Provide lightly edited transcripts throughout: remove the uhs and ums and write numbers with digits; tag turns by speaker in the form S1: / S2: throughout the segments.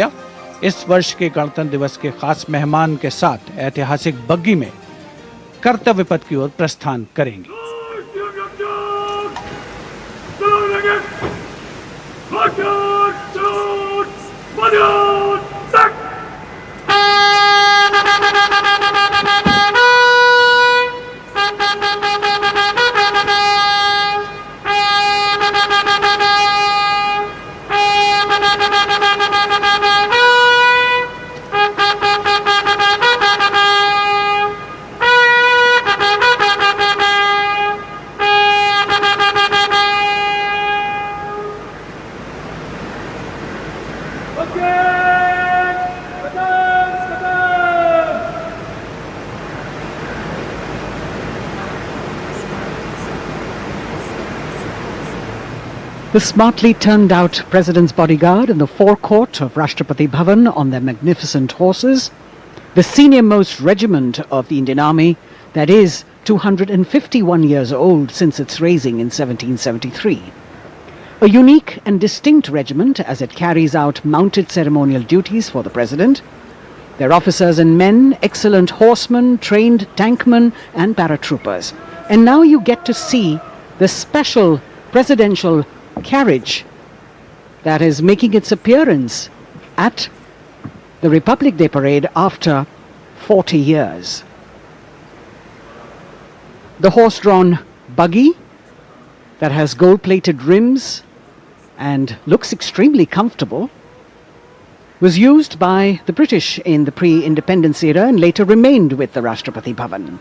S1: इस वर्ष के गणतंत्र दिवस के खास मेहमान के साथ ऐतिहासिक बग्गी में कर्तव्य पथ की ओर प्रस्थान करेंगे।
S2: The smartly turned out President's bodyguard in the forecourt of Rashtrapati Bhavan on their magnificent horses, the senior-most regiment of the Indian Army that is 251 years old since its raising in 1773. A unique and distinct regiment as it carries out mounted ceremonial duties for the President. Their officers and men, excellent horsemen, trained tankmen and paratroopers. And now you get to see the special presidential carriage that is making its appearance at the Republic Day parade after 40 years. The horse-drawn buggy that has gold-plated rims and looks extremely comfortable was used by the British in the pre-independence era and later remained with the Rashtrapati Bhavan.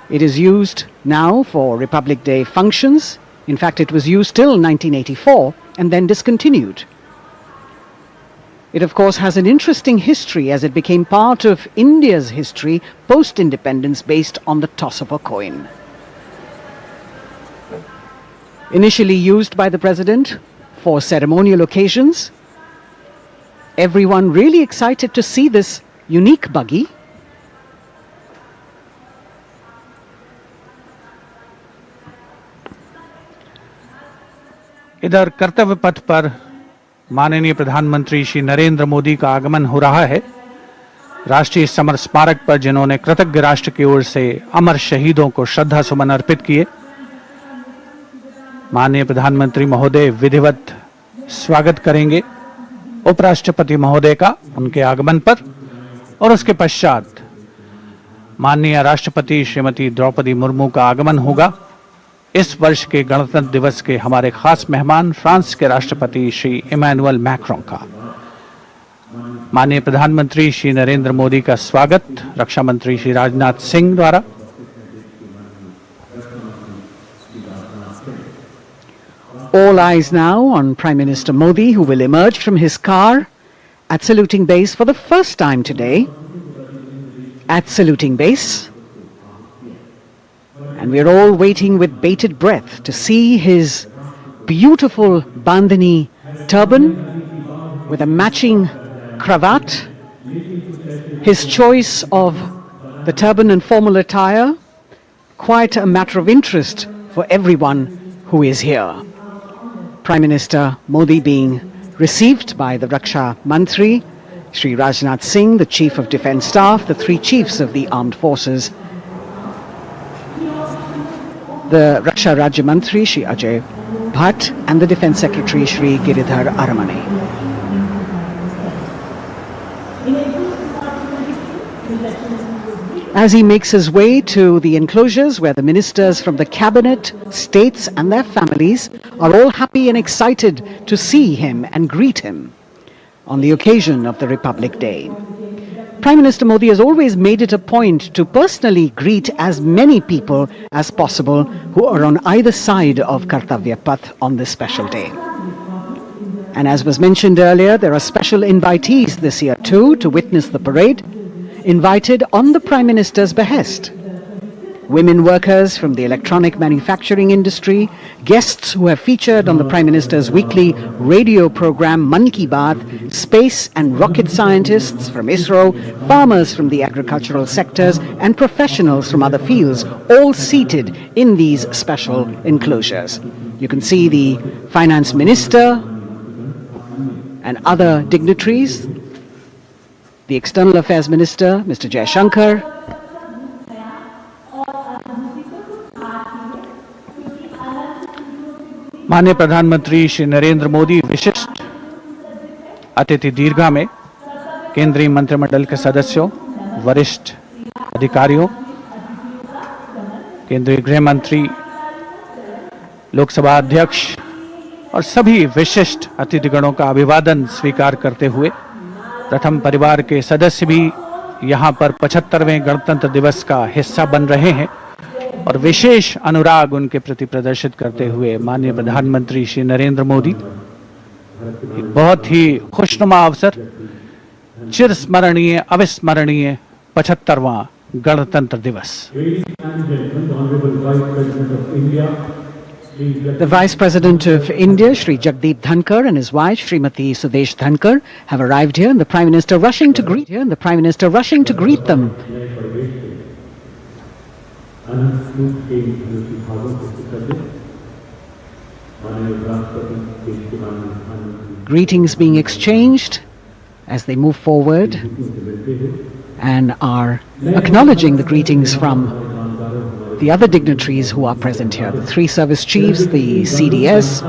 S2: It is used now for Republic Day functions. In fact, it was used till 1984 and then discontinued. It, of course, has an interesting history as it became part of India's history post-independence based on the toss of a coin. Initially used by the President for ceremonial occasions, everyone really excited to see this unique buggy.
S1: इधर कर्तव्य पथ पर माननीय प्रधानमंत्री श्री नरेंद्र मोदी का आगमन हो रहा है। राष्ट्रीय समर स्मारक पर जिन्होंने कृतज्ञ राष्ट्र की ओर से अमर शहीदों को श्रद्धा सुमन अर्पित किए, माननीय प्रधानमंत्री महोदय विधिवत स्वागत करेंगे उपराष्ट्रपति महोदय का उनके आगमन पर, और उसके पश्चात माननीय राष्ट्रपति श्रीमती द्रौपदी मुर्मू का आगमन होगा। इस वर्ष के गणतंत्र दिवस के हमारे खास मेहमान फ्रांस के राष्ट्रपति श्री इमैनुअल मैक्रों का। माननीय प्रधानमंत्री श्री नरेंद्र मोदी का स्वागत रक्षा मंत्री श्री राजनाथ सिंह द्वारा।
S2: All eyes now on Prime Minister Modi, who will emerge from his car at saluting base for the first time today. At saluting base. And we're all waiting with bated breath to see his beautiful bandhani turban with a matching cravat. His choice of the turban and formal attire, quite a matter of interest for everyone who is here. Prime Minister Modi being received by the Raksha Mantri, Shri Rajnath Singh, the Chief of Defence Staff, the three chiefs of the armed forces, the Raksha Rajya Mantri, Shri Ajay Bhatt, and the Defence Secretary, Shri Giridhar Aramane. As he makes his way to the enclosures where the ministers from the cabinet, states and their families are all happy and excited to see him and greet him on the occasion of the Republic Day. Prime Minister Modi has always made it a point to personally greet as many people as possible who are on either side of Kartavya Path on this special day. And as was mentioned earlier, there are special invitees this year too to witness the parade, invited on the Prime Minister's behest. Women workers from the electronic manufacturing industry, guests who have featured on the Prime Minister's weekly radio program Mann Ki Baat, space and rocket scientists from ISRO, farmers from the agricultural sectors and professionals from other fields, all seated in these special enclosures. You can see the Finance Minister and other dignitaries, the External Affairs Minister, Mr. Jaishankar,
S1: माननीय प्रधानमंत्री श्री नरेंद्र मोदी विशिष्ट अतिथि दीर्घा में केंद्रीय मंत्रिमंडल के सदस्यों, वरिष्ठ अधिकारियों, केंद्रीय गृह मंत्री, लोकसभा अध्यक्ष और सभी विशिष्ट अतिथिगणों का अभिवादन स्वीकार करते हुए प्रथम परिवार के सदस्य भी यहां पर 75वें गणतंत्र दिवस का हिस्सा बन रहे हैं और विशेष अनुराग उनके प्रति प्रदर्शित करते हुए माननीय प्रधानमंत्री श्री नरेंद्र मोदी, एक बहुत ही खुशनुमा अवसर, चिरस्मरणीय अविस्मरणीय 75वां गणतंत्र दिवस।
S2: The Vice President of India, Shri Jagdeep Dhankar, and his wife, Srimati Sudesh Dhankar, have arrived here, and the Prime Minister rushing to greet them. Greetings being exchanged as they move forward and are acknowledging the greetings from the other dignitaries who are present here, the three service chiefs, the CDS.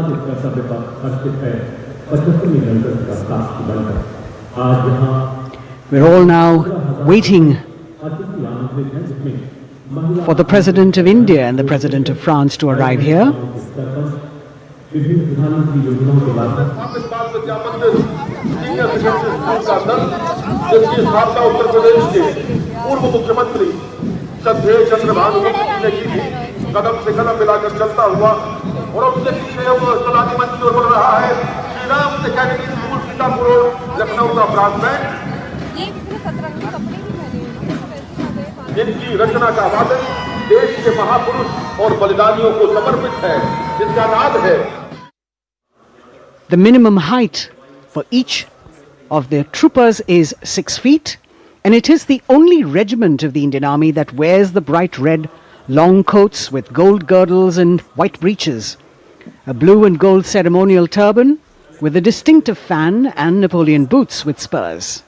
S2: We're all now waiting for the President of India and the President of France to arrive here.
S3: कदम से कदम मिलाकर चलता हुआ और उसके पीछे वो सलामी मंच की ओर बढ़ रहा है श्री राम अकेडमी स्कूल सीतापुर लखनऊ का ब्रांच जिनकी रचना का वादन देश के महापुरुष और बलिदानियों को समर्पित है, जिनका नाद है।
S2: The minimum height for each of the troopers is 6 feet, and it is the only regiment of the Indian Army that wears the bright red long coats with gold girdles and white breeches, a blue and gold ceremonial turban with a distinctive fan and Napoleon boots with spurs.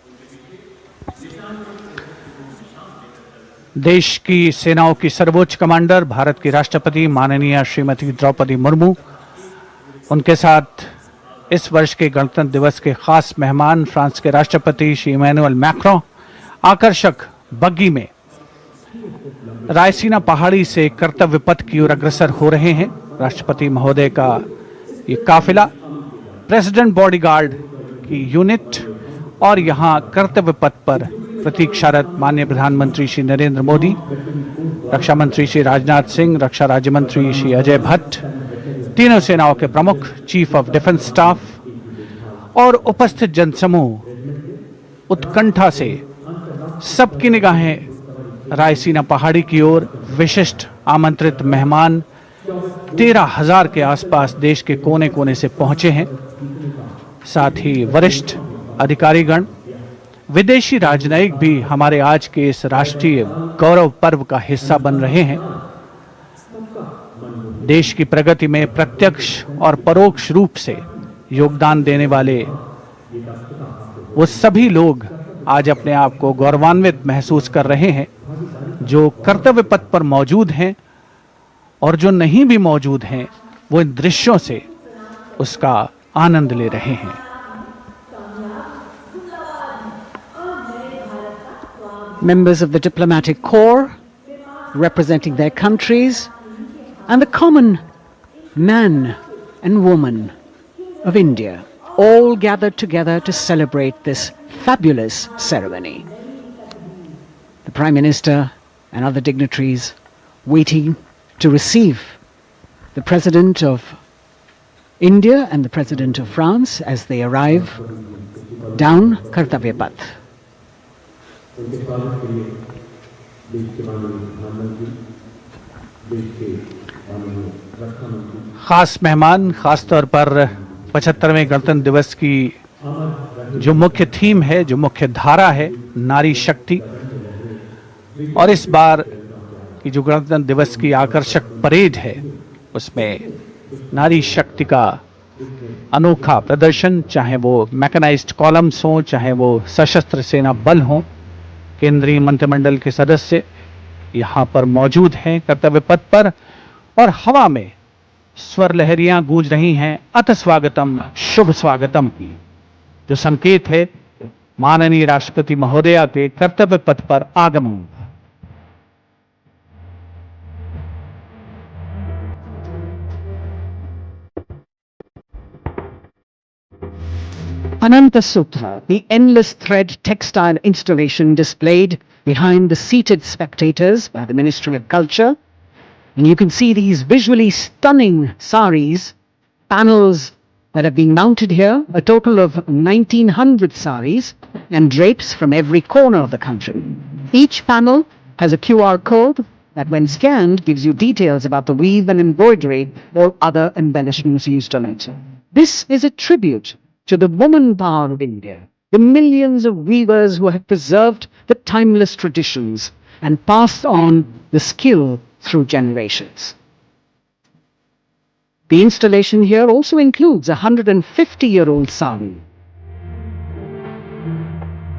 S1: देश की सेनाओं की सर्वोच्च commander Bharat की राष्ट्रपति माननीय श्रीमती द्रौपदी मुर्मू, उनके साथ इस वर्ष के गणतंत्र दिवस के खास मेहमान फ्रांस के राष्ट्रपति श्री इमैनुअल मैक्रों आकर्षक बग्गी में रायसीना पहाड़ी से कर्तव्य पथ की ओर अग्रसर हो रहे हैं। राष्ट्रपति महोदय का ये काफिला प्रेसिडेंट बॉडीगार्ड की यूनिट और यहाँ कर्तव्य पथ पर प्रतीक्षारत माननीय प्रधानमंत्री श्री नरेंद्र मोदी, रक्षा मंत्री श्री राजनाथ सिंह, रक्षा राज्य मंत्री श्री अजय भट्ट, तीनों सेनाओं के प्रमुख, चीफ ऑफ डिफेंस स्टाफ और उपस्थित जनसमूह उत्कंठा से सबकी निगाहें रायसीना पहाड़ी की ओर। विशिष्ट आमंत्रित मेहमान 13,000 के आसपास देश के कोने कोने से पहुंचे हैं। साथ ही वरिष्ठ अधिकारीगण, विदेशी राजनयिक भी हमारे आज के इस राष्ट्रीय गौरव पर्व का हिस्सा बन रहे हैं। देश की प्रगति में प्रत्यक्ष और परोक्ष रूप से योगदान देने वाले वो सभी लोग आज अपने आप को गौरवान्वित महसूस कर रहे हैं, जो कर्तव्य पथ पर मौजूद हैं और जो नहीं भी मौजूद हैं, वो इन दृश्यों से उसका आनंद ले रहे हैं।
S2: Members of the diplomatic corps representing their countries and the common man and woman of India all gathered together to celebrate this fabulous ceremony. The Prime Minister and other dignitaries waiting to receive the President of India and the President of France as they arrive down Kartavya Path.
S1: खास मेहमान, खास तौर पर 75वें गणतंत्र दिवस की जो मुख्य थीम है, जो मुख्य धारा है, नारी शक्ति, और इस बार की जो गणतंत्र दिवस की आकर्षक परेड है उसमें नारी शक्ति का अनोखा प्रदर्शन, चाहे वो मैकेनाइज्ड कॉलम्स हों, चाहे वो सशस्त्र सेना बल हों, केंद्रीय मंत्रिमंडल के सदस्य यहाँ पर मौजूद हैं कर्तव्य पथ पर, और हवा में स्वर लहरियां गूंज रही हैं अथ स्वागतम, शुभ स्वागतम की, जो संकेत है माननीय राष्ट्रपति महोदया के कर्तव्य पथ पर आगमन।
S2: Ananta Sutra, the endless thread textile installation displayed behind the seated spectators by the Ministry of Culture. And you can see these visually stunning saris, panels that have been mounted here, a total of 1900 saris and drapes from every corner of the country. Each panel has a QR code that when scanned gives you details about the weave and embroidery or other embellishments used on it. This is a tribute to the woman power of India, the millions of weavers who have preserved the timeless traditions and passed on the skill through generations. The installation here also includes a 150-year-old sari.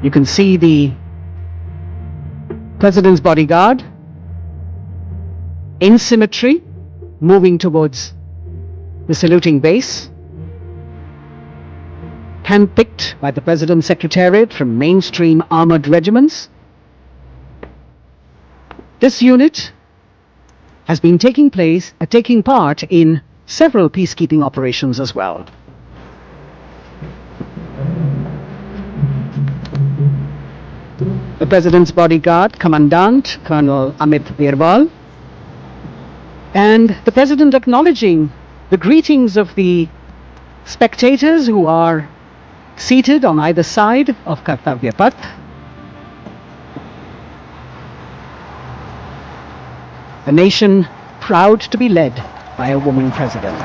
S2: You can see the President's bodyguard in symmetry moving towards the saluting base, handpicked by the President's Secretariat from mainstream armoured regiments. This unit has been taking part in several peacekeeping operations as well. The President's bodyguard, Commandant Colonel Amit Birwal, and the President acknowledging the greetings of the spectators who are seated on either side of Kartavya Path. A nation proud to be led by a woman president.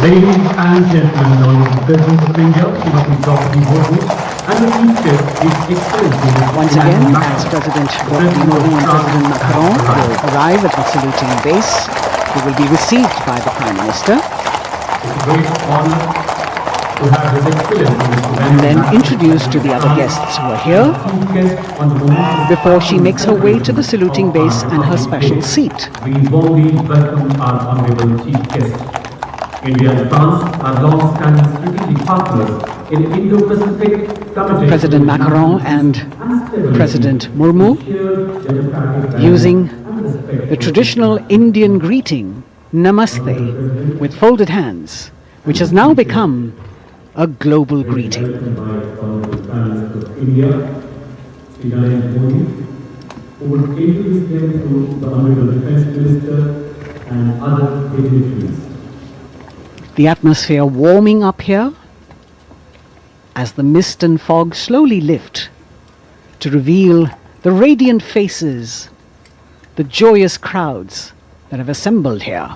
S4: Ladies and gentlemen, honorable President of India, Bharat Draupadi Murmu, and the Chief Guest, His Excellency
S2: Once again, as President Draupadi Murmu and President Macron will arrive at the saluting base, they will be received by the Prime Minister.
S4: It's a great honor to have His Excellency
S2: and then introduced to the other guests who are here before she makes her way to the saluting base and her special seat.
S4: We warmly welcome our honorable Chief Guest. India and France are long-standing strategic partners in Indo-Pacific committed.
S2: President Macron and President Murmu using the traditional Indian greeting, Namaste, with folded hands, which has now become a global greeting. The atmosphere warming up here as the mist and fog slowly lift to reveal the radiant faces, the joyous crowds that have assembled here.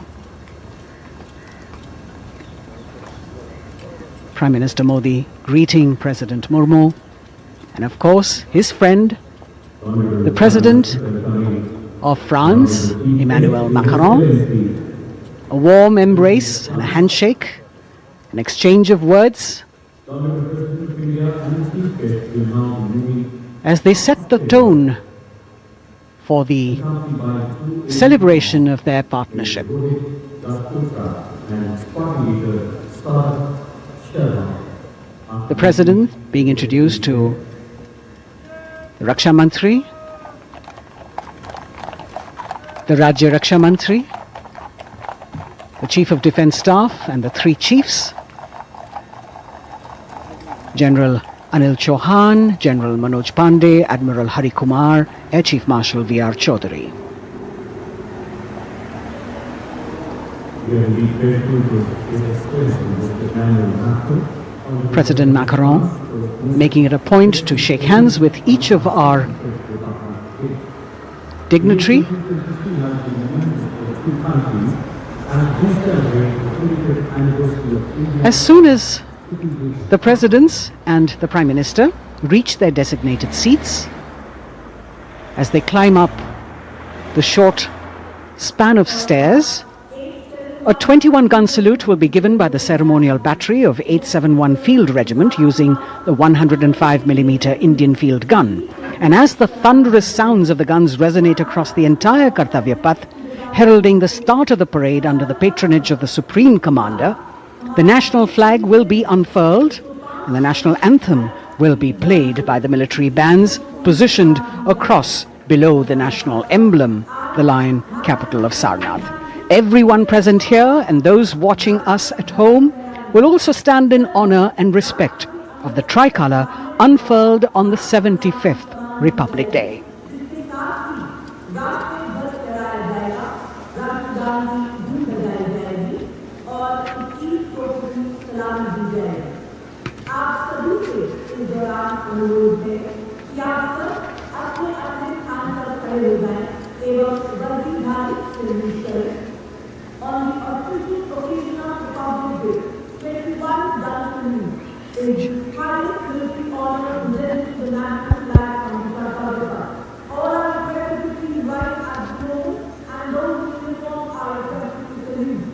S2: Prime Minister Modi greeting President Murmu, and of course his friend, the President of France, Emmanuel Macron. A warm embrace and a handshake, an exchange of words as they set the tone for the celebration of their partnership. The President being introduced to the Raksha Mantri, the Rajya Raksha Mantri, the Chief of Defence Staff and the three chiefs, General Anil Chauhan, General Manoj Pandey, Admiral Hari Kumar, Air Chief Marshal V.R. Chaudhary. President Macron making it a point to shake hands with each of our dignitary. As soon as the presidents and the Prime Minister reach their designated seats, as they climb up the short span of stairs. A 21-gun salute will be given by the ceremonial battery of 871 Field Regiment using the 105mm Indian field gun. And as the thunderous sounds of the guns resonate across the entire Kartavya Path, heralding the start of the parade under the patronage of the Supreme Commander, the national flag will be unfurled and the national anthem will be played by the military bands positioned across below the national emblem, the lion capital of Sarnath. Everyone present here and those watching us at home will also stand in honor and respect of the tricolour unfurled on the 75th Republic Day.
S5: On the auspicious occasion of Republic Day, 21 guns salute is highest military honor presented to the national flag on the Kartavya. All are requested to please rise at the moment, and those in uniform are requested to salute.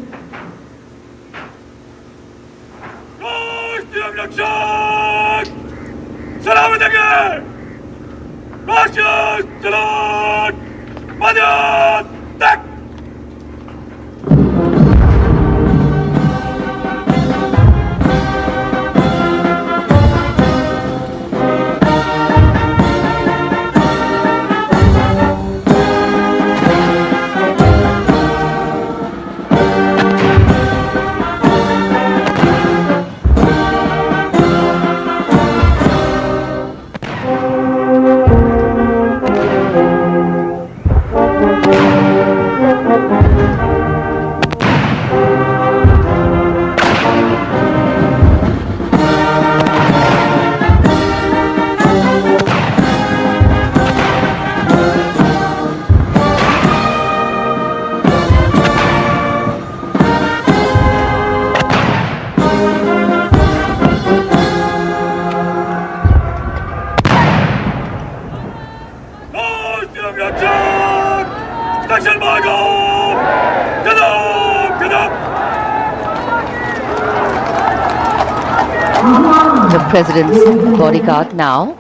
S6: The President's bodyguard now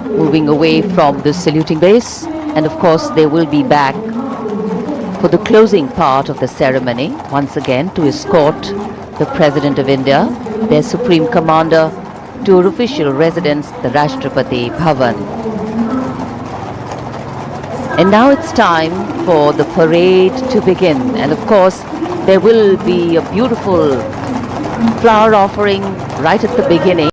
S6: moving away from the saluting base, and of course they will be back for the closing part of the ceremony once again to escort the President of India, their Supreme Commander, to her official residence, the Rashtrapati Bhavan. And now it's time for the parade to begin, and of course there will be a beautiful flower offering right at the beginning.